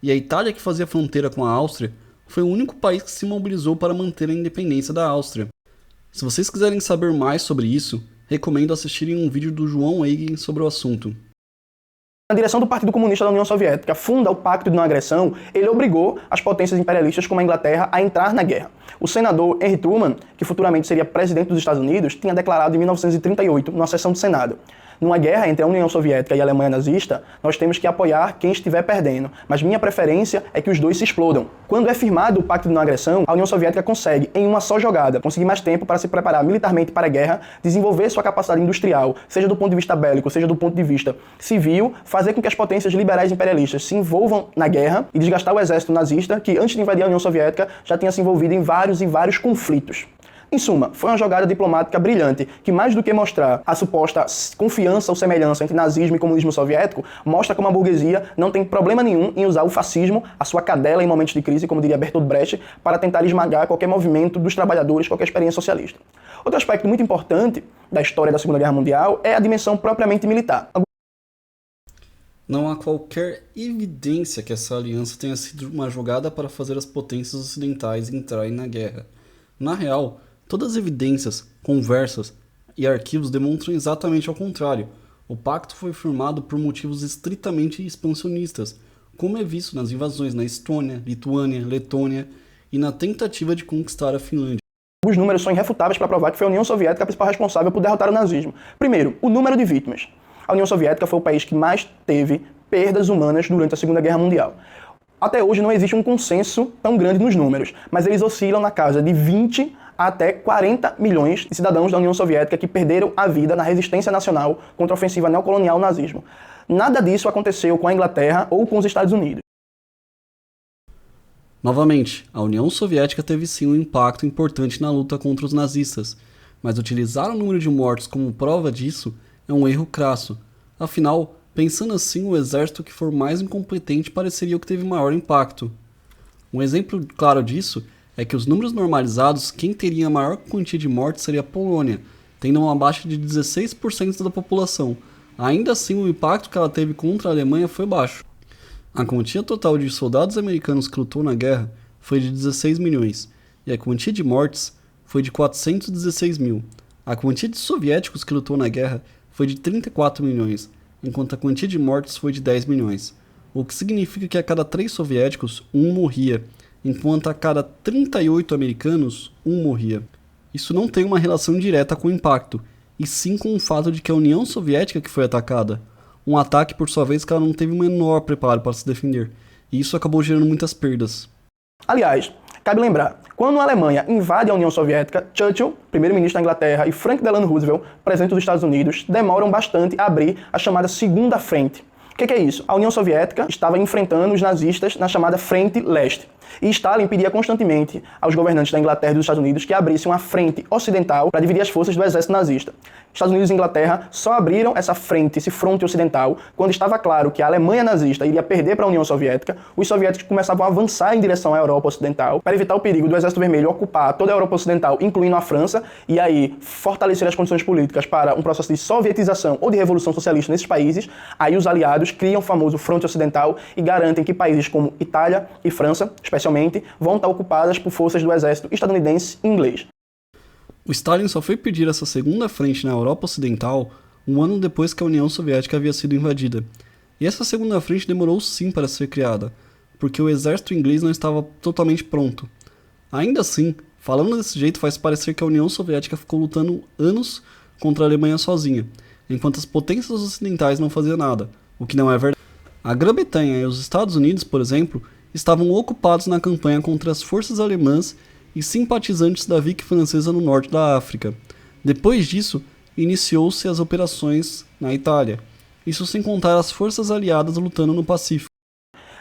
e a Itália, que fazia fronteira com a Áustria, foi o único país que se mobilizou para manter a independência da Áustria. Se vocês quiserem saber mais sobre isso, recomendo assistirem um vídeo do João Eigen sobre o assunto. Na direção do Partido Comunista da União Soviética, funda o Pacto de Não Agressão, ele obrigou as potências imperialistas como a Inglaterra a entrar na guerra. O senador Henry Truman, que futuramente seria presidente dos Estados Unidos, tinha declarado em 1938, numa sessão do Senado: "Numa guerra entre a União Soviética e a Alemanha nazista, nós temos que apoiar quem estiver perdendo, mas minha preferência é que os dois se explodam." Quando é firmado o Pacto de Não Agressão, a União Soviética consegue, em uma só jogada, conseguir mais tempo para se preparar militarmente para a guerra, desenvolver sua capacidade industrial, seja do ponto de vista bélico, seja do ponto de vista civil, fazer com que as potências liberais imperialistas se envolvam na guerra e desgastar o exército nazista, que antes de invadir a União Soviética já tinha se envolvido em vários conflitos. Em suma, foi uma jogada diplomática brilhante, que mais do que mostrar a suposta confiança ou semelhança entre nazismo e comunismo soviético, mostra como a burguesia não tem problema nenhum em usar o fascismo, a sua cadela em momentos de crise, como diria Bertolt Brecht, para tentar esmagar qualquer movimento dos trabalhadores, qualquer experiência socialista. Outro aspecto muito importante da história da Segunda Guerra Mundial é a dimensão propriamente militar. Não há qualquer evidência que essa aliança tenha sido uma jogada para fazer as potências ocidentais entrarem na guerra. Na real, todas as evidências, conversas e arquivos demonstram exatamente ao contrário. O pacto foi firmado por motivos estritamente expansionistas, como é visto nas invasões na Estônia, Lituânia, Letônia e na tentativa de conquistar a Finlândia. Os números são irrefutáveis para provar que foi a União Soviética a principal responsável por derrotar o nazismo. Primeiro, o número de vítimas. A União Soviética foi o país que mais teve perdas humanas durante a Segunda Guerra Mundial. Até hoje não existe um consenso tão grande nos números, mas eles oscilam na casa de 20 a até 40 milhões de cidadãos da União Soviética que perderam a vida na resistência nacional contra a ofensiva neocolonial nazismo. Nada disso aconteceu com a Inglaterra ou com os Estados Unidos. Novamente, a União Soviética teve sim um impacto importante na luta contra os nazistas, mas utilizar o número de mortos como prova disso é um erro crasso. Afinal, pensando assim, o exército que for mais incompetente pareceria o que teve maior impacto. Um exemplo claro disso é que os números normalizados, quem teria a maior quantia de mortes seria a Polônia, tendo uma baixa de 16% da população. Ainda assim, o impacto que ela teve contra a Alemanha foi baixo. A quantia total de soldados americanos que lutou na guerra foi de 16 milhões, e a quantia de mortes foi de 416 mil. A quantia de soviéticos que lutou na guerra foi de 34 milhões, enquanto a quantia de mortes foi de 10 milhões. O que significa que a cada 3 soviéticos, um morria, enquanto a cada 38 americanos, um morria. Isso não tem uma relação direta com o impacto, e sim com o fato de que a União Soviética que foi atacada. Um ataque, por sua vez, que ela não teve o menor preparo para se defender, e isso acabou gerando muitas perdas. Aliás, cabe lembrar, quando a Alemanha invade a União Soviética, Churchill, primeiro-ministro da Inglaterra, e Franklin Delano Roosevelt, presidente dos Estados Unidos, demoram bastante a abrir a chamada Segunda Frente. O que é isso? A União Soviética estava enfrentando os nazistas na chamada Frente Leste. E Stalin pedia constantemente aos governantes da Inglaterra e dos Estados Unidos que abrissem uma frente ocidental para dividir as forças do exército nazista. Estados Unidos e Inglaterra só abriram essa frente, esse fronte ocidental, quando estava claro que a Alemanha nazista iria perder para a União Soviética. Os soviéticos começavam a avançar em direção à Europa Ocidental para evitar o perigo do Exército Vermelho ocupar toda a Europa Ocidental, incluindo a França, e aí fortalecer as condições políticas para um processo de sovietização ou de revolução socialista nesses países. Aí os aliados criam o famoso fronte ocidental e garantem que países como Itália e França, especialmente, vão estar ocupadas por forças do exército estadunidense e inglês. O Stalin só foi pedir essa segunda frente na Europa Ocidental um ano depois que a União Soviética havia sido invadida. E essa segunda frente demorou sim para ser criada, porque o exército inglês não estava totalmente pronto. Ainda assim, falando desse jeito faz parecer que a União Soviética ficou lutando anos contra a Alemanha sozinha, enquanto as potências ocidentais não faziam nada, o que não é verdade. A Grã-Bretanha e os Estados Unidos, por exemplo, estavam ocupados na campanha contra as forças alemãs e simpatizantes da Vichy francesa no norte da África. Depois disso, iniciou-se as operações na Itália, isso sem contar as forças aliadas lutando no Pacífico.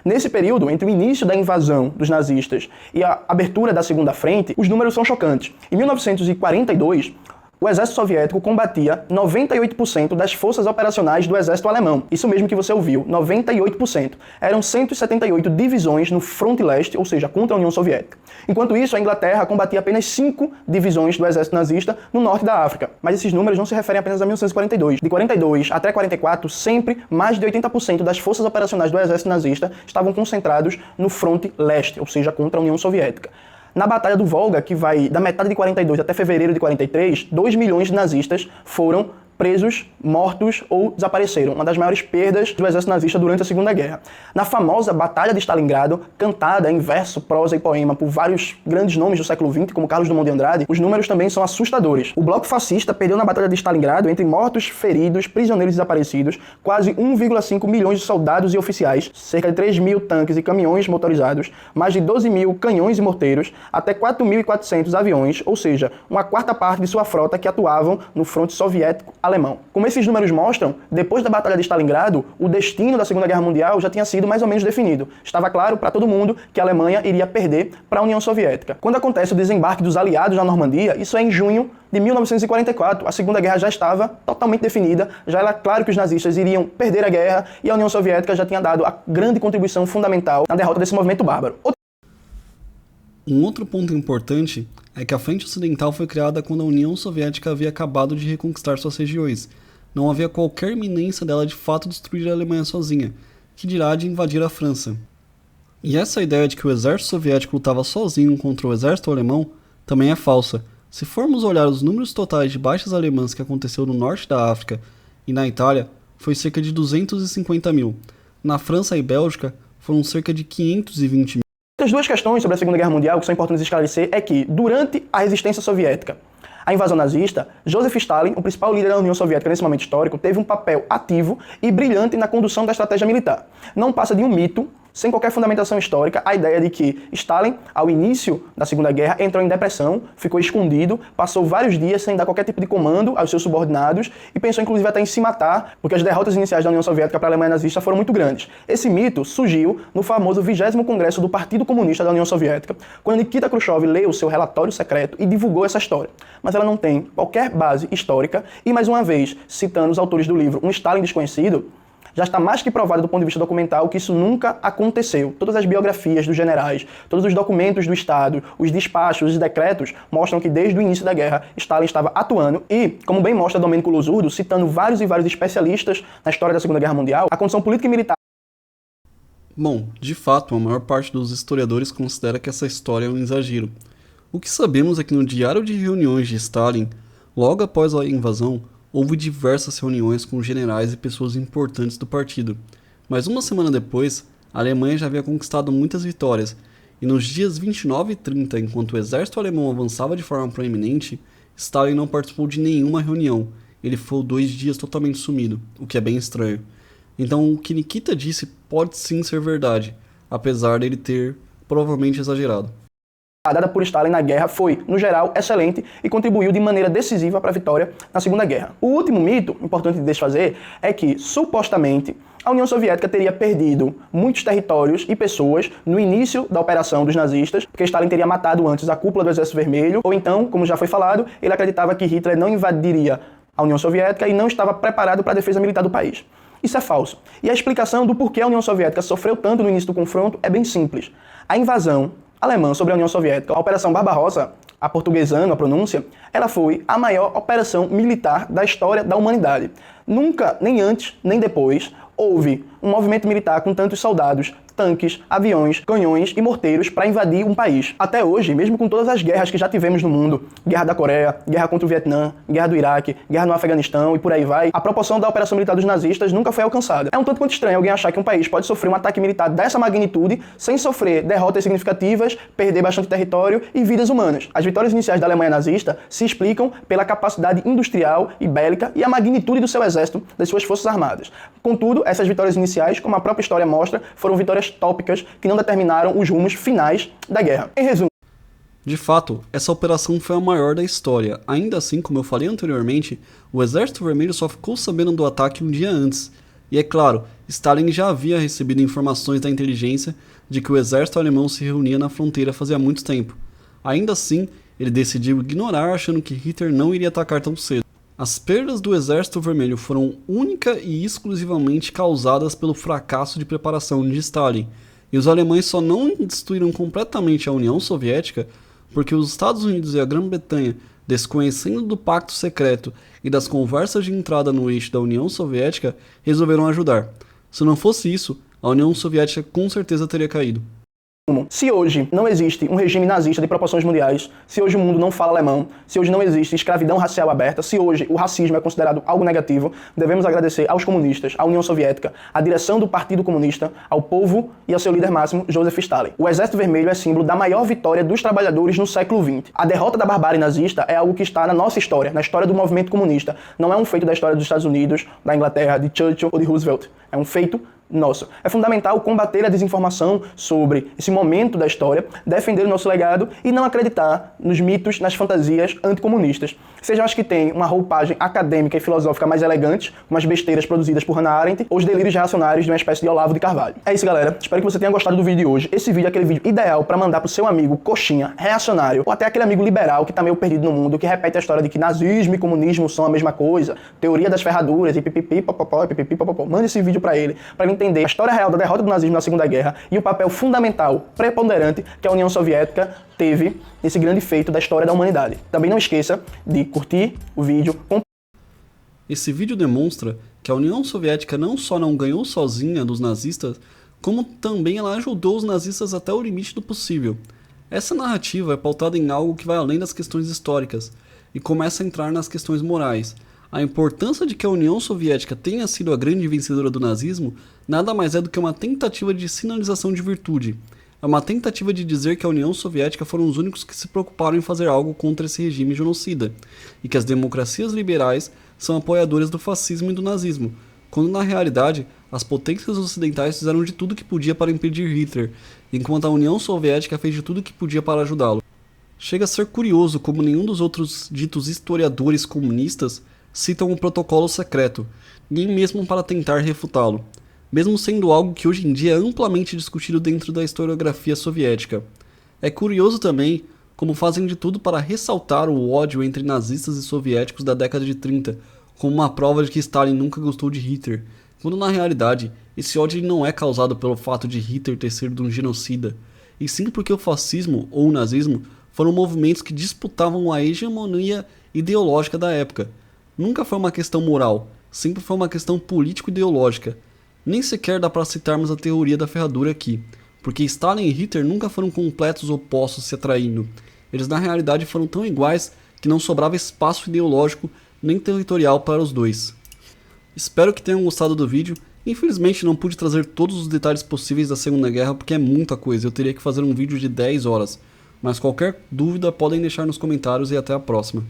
Nesse período, entre o início da invasão dos nazistas e a abertura da Segunda Frente, os números são chocantes. Em 1942, o exército soviético combatia 98% das forças operacionais do exército alemão. Isso mesmo que você ouviu, 98%. Eram 178 divisões no fronte leste, ou seja, contra a União Soviética. Enquanto isso, a Inglaterra combatia apenas 5 divisões do exército nazista no norte da África. Mas esses números não se referem apenas a 1942. De 42 até 44, sempre mais de 80% das forças operacionais do exército nazista estavam concentrados no fronte leste, ou seja, contra a União Soviética. Na Batalha do Volga, que vai da metade de 42 até fevereiro de 43, 2 milhões de nazistas foram presos, mortos ou desapareceram, uma das maiores perdas do exército nazista durante a Segunda Guerra. Na famosa Batalha de Stalingrado, cantada em verso, prosa e poema por vários grandes nomes do século XX, como Carlos Drummond de Andrade, os números também são assustadores. O bloco fascista perdeu na Batalha de Stalingrado, entre mortos, feridos, prisioneiros e desaparecidos, quase 1,5 milhões de soldados e oficiais, cerca de 3 mil tanques e caminhões motorizados, mais de 12 mil canhões e morteiros, até 4.400 aviões, ou seja, uma quarta parte de sua frota que atuavam no fronte soviético alemão. Como esses números mostram, depois da Batalha de Stalingrado, o destino da Segunda Guerra Mundial já tinha sido mais ou menos definido. Estava claro para todo mundo que a Alemanha iria perder para a União Soviética. Quando acontece o desembarque dos aliados na Normandia, isso é em junho de 1944. A Segunda Guerra já estava totalmente definida, já era claro que os nazistas iriam perder a guerra e a União Soviética já tinha dado a grande contribuição fundamental na derrota desse movimento bárbaro. Um outro ponto importante é que a Frente Ocidental foi criada quando a União Soviética havia acabado de reconquistar suas regiões. Não havia qualquer iminência dela de fato destruir a Alemanha sozinha, que dirá de invadir a França. E essa ideia de que o exército soviético lutava sozinho contra o exército alemão também é falsa. Se formos olhar os números totais de baixas alemãs que aconteceu no norte da África e na Itália, foi cerca de 250 mil. Na França e Bélgica, foram cerca de 520 mil. As duas questões sobre a Segunda Guerra Mundial que são importantes esclarecer é que, durante a resistência soviética, a invasão nazista, Joseph Stalin, o principal líder da União Soviética nesse momento histórico, teve um papel ativo e brilhante na condução da estratégia militar. Não passa de um mito, sem qualquer fundamentação histórica, a ideia de que Stalin, ao início da Segunda Guerra, entrou em depressão, ficou escondido, passou vários dias sem dar qualquer tipo de comando aos seus subordinados e pensou inclusive até em se matar, porque as derrotas iniciais da União Soviética para a Alemanha nazista foram muito grandes. Esse mito surgiu no famoso 20º Congresso do Partido Comunista da União Soviética, quando Nikita Khrushchev leu o seu relatório secreto e divulgou essa história. Mas ela não tem qualquer base histórica e, mais uma vez, citando os autores do livro Um Stalin Desconhecido, Já está mais que provado do ponto de vista documental que isso nunca aconteceu. Todas as biografias dos generais, todos os documentos do Estado, os despachos, os decretos, mostram que desde o início da guerra, Stalin estava atuando e, como bem mostra Domênico Losurdo, citando vários e vários especialistas na história da Segunda Guerra Mundial, a condição política e militar. Bom, de fato, a maior parte dos historiadores considera que essa história é um exagero. O que sabemos é que no diário de reuniões de Stalin, logo após a invasão, houve diversas reuniões com generais e pessoas importantes do partido. Mas uma semana depois, a Alemanha já havia conquistado muitas vitórias, e nos dias 29 e 30, enquanto o exército alemão avançava de forma proeminente, Stalin não participou de nenhuma reunião. Ele ficou 2 dias totalmente sumido, o que é bem estranho. Então o que Nikita disse pode sim ser verdade, apesar dele ter provavelmente exagerado. A dada por Stalin na guerra foi, no geral, excelente e contribuiu de maneira decisiva para a vitória na Segunda Guerra. O último mito, importante de desfazer, é que, supostamente, a União Soviética teria perdido muitos territórios e pessoas no início da operação dos nazistas, porque Stalin teria matado antes a cúpula do Exército Vermelho, ou então, como já foi falado, ele acreditava que Hitler não invadiria a União Soviética e não estava preparado para a defesa militar do país. Isso é falso. E a explicação do porquê a União Soviética sofreu tanto no início do confronto é bem simples. A invasão alemã sobre a União Soviética, a Operação Barbarossa, aportuguesando a pronúncia, ela foi a maior operação militar da história da humanidade. Nunca, nem antes, nem depois, houve um movimento militar com tantos soldados, tanques, aviões, canhões e morteiros para invadir um país. Até hoje, mesmo com todas as guerras que já tivemos no mundo, guerra da Coreia, guerra contra o Vietnã, guerra do Iraque, guerra no Afeganistão e por aí vai, a proporção da operação militar dos nazistas nunca foi alcançada. É um tanto quanto estranho alguém achar que um país pode sofrer um ataque militar dessa magnitude sem sofrer derrotas significativas, perder bastante território e vidas humanas. As vitórias iniciais da Alemanha nazista se explicam pela capacidade industrial e bélica e a magnitude do seu exército, das suas forças armadas. Contudo, essas vitórias iniciais, como a própria história mostra, foram vitórias tópicas que não determinaram os rumos finais da guerra. Em resumo, de fato, essa operação foi a maior da história. Ainda assim, como eu falei anteriormente, o Exército Vermelho só ficou sabendo do ataque um dia antes. E é claro, Stalin já havia recebido informações da inteligência de que o exército alemão se reunia na fronteira fazia muito tempo. Ainda assim, ele decidiu ignorar achando que Hitler não iria atacar tão cedo. As perdas do Exército Vermelho foram única e exclusivamente causadas pelo fracasso de preparação de Stalin, e os alemães só não destruíram completamente a União Soviética porque os Estados Unidos e a Grã-Bretanha, desconhecendo do pacto secreto e das conversas de entrada no eixo da União Soviética, resolveram ajudar. Se não fosse isso, a União Soviética com certeza teria caído. se hoje não existe um regime nazista de proporções mundiais, se hoje o mundo não fala alemão, se hoje não existe escravidão racial aberta, se hoje o racismo é considerado algo negativo, devemos agradecer aos comunistas, à União Soviética, à direção do Partido Comunista, ao povo e ao seu líder máximo, Joseph Stalin. O Exército Vermelho é símbolo da maior vitória dos trabalhadores no século XX. A derrota da barbárie nazista é algo que está na nossa história, na história do movimento comunista. Não é um feito da história dos Estados Unidos, da Inglaterra, de Churchill ou de Roosevelt. É um feito nosso. É fundamental combater a desinformação sobre esse momento da história, defender o nosso legado e não acreditar nos mitos, nas fantasias anticomunistas. Sejam as que têm uma roupagem acadêmica e filosófica mais elegante, como as besteiras produzidas por Hannah Arendt, ou os delírios reacionários de uma espécie de Olavo de Carvalho. É isso, galera. Espero que você tenha gostado do vídeo de hoje. Esse vídeo é aquele vídeo ideal para mandar pro seu amigo coxinha, reacionário, ou até aquele amigo liberal que tá meio perdido no mundo, que repete a história de que nazismo e comunismo são a mesma coisa, teoria das ferraduras e pipipi, popopó, e pipipi, popopó. Mande esse vídeo para ele entender a história real da derrota do nazismo na Segunda Guerra e o papel fundamental, preponderante, que a União Soviética teve nesse grande feito da história da humanidade. Também não esqueça de curtir o vídeo. Esse vídeo demonstra que a União Soviética não só não ganhou sozinha dos nazistas, como também ela ajudou os nazistas até o limite do possível. Essa narrativa é pautada em algo que vai além das questões históricas e começa a entrar nas questões morais. A importância de que a União Soviética tenha sido a grande vencedora do nazismo nada mais é do que uma tentativa de sinalização de virtude. É uma tentativa de dizer que a União Soviética foram os únicos que se preocuparam em fazer algo contra esse regime genocida, e que as democracias liberais são apoiadoras do fascismo e do nazismo, quando na realidade as potências ocidentais fizeram de tudo que podia para impedir Hitler, enquanto a União Soviética fez de tudo que podia para ajudá-lo. Chega a ser curioso como nenhum dos outros ditos historiadores comunistas citam o protocolo secreto, nem mesmo para tentar refutá-lo, mesmo sendo algo que hoje em dia é amplamente discutido dentro da historiografia soviética. É curioso também como fazem de tudo para ressaltar o ódio entre nazistas e soviéticos da década de 30, como uma prova de que Stalin nunca gostou de Hitler, quando na realidade esse ódio não é causado pelo fato de Hitler ter sido um genocida, e sim porque o fascismo ou o nazismo foram movimentos que disputavam a hegemonia ideológica da época. Nunca foi uma questão moral, sempre foi uma questão político-ideológica. Nem sequer dá para citarmos a teoria da ferradura aqui, porque Stalin e Hitler nunca foram completos opostos se atraindo. Eles na realidade foram tão iguais que não sobrava espaço ideológico nem territorial para os dois. Espero que tenham gostado do vídeo. Infelizmente não pude trazer todos os detalhes possíveis da Segunda Guerra porque é muita coisa, eu teria que fazer um vídeo de 10 horas. Mas qualquer dúvida podem deixar nos comentários e até a próxima.